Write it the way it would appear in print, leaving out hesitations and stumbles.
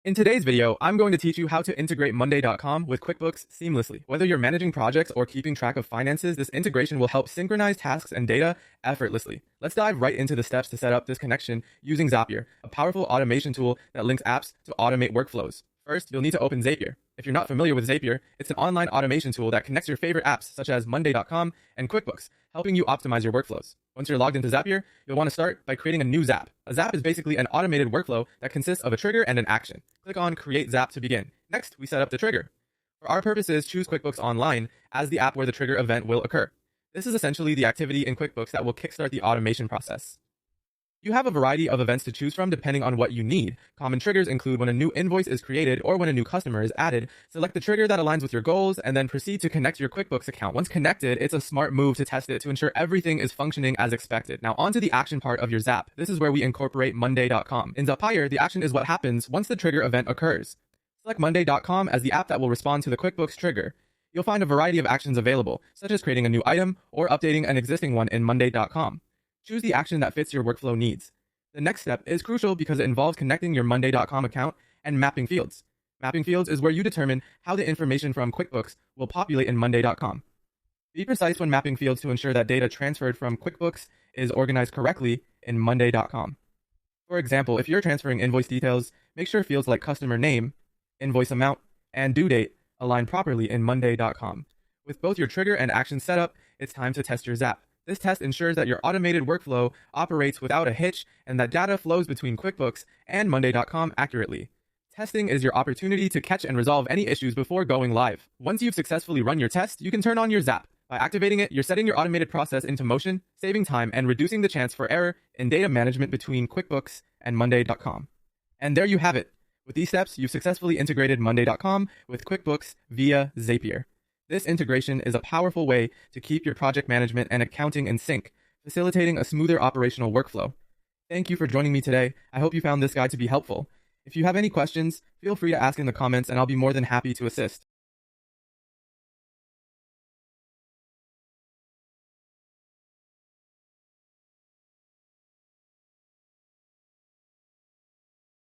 In today's video, I'm going to teach you how to integrate Monday.com with QuickBooks seamlessly. Whether you're managing projects or keeping track of finances, this integration will help synchronize tasks and data effortlessly. Let's dive right into the steps to set up this connection using Zapier, a powerful automation tool that links apps to automate workflows. First, you'll need to open Zapier. If you're not familiar with Zapier, it's an online automation tool that connects your favorite apps such as Monday.com and QuickBooks, helping you optimize your workflows. Once you're logged into Zapier, you'll want to start by creating a new Zap. A Zap is basically an automated workflow that consists of a trigger and an action. Click on Create Zap to begin. Next, we set up the trigger. For our purposes, choose QuickBooks Online as the app where the trigger event will occur. This is essentially the activity in QuickBooks that will kickstart the automation process. You have a variety of events to choose from depending on what you need. Common triggers include when a new invoice is created or when a new customer is added. Select the trigger that aligns with your goals and then proceed to connect your QuickBooks account. Once connected, it's a smart move to test it to ensure everything is functioning as expected. Now onto the action part of your Zap. This is where we incorporate Monday.com. In Zapier, the action is what happens once the trigger event occurs. Select Monday.com as the app that will respond to the QuickBooks trigger. You'll find a variety of actions available, such as creating a new item or updating an existing one in Monday.com. Choose the action that fits your workflow needs. The next step is crucial because it involves connecting your Monday.com account and mapping fields. Mapping fields is where you determine how the information from QuickBooks will populate in Monday.com. Be precise when mapping fields to ensure that data transferred from QuickBooks is organized correctly in Monday.com. For example, if you're transferring invoice details, make sure fields like customer name, invoice amount, and due date align properly in Monday.com. With both your trigger and action set up, it's time to test your Zap. This test ensures that your automated workflow operates without a hitch and that data flows between QuickBooks and Monday.com accurately. Testing is your opportunity to catch and resolve any issues before going live. Once you've successfully run your test, you can turn on your Zap. By activating it, you're setting your automated process into motion, saving time and reducing the chance for error in data management between QuickBooks and Monday.com. And there you have it. With these steps, you've successfully integrated Monday.com with QuickBooks via Zapier. This integration is a powerful way to keep your project management and accounting in sync, facilitating a smoother operational workflow. Thank you for joining me today. I hope you found this guide to be helpful. If you have any questions, feel free to ask in the comments and I'll be more than happy to assist.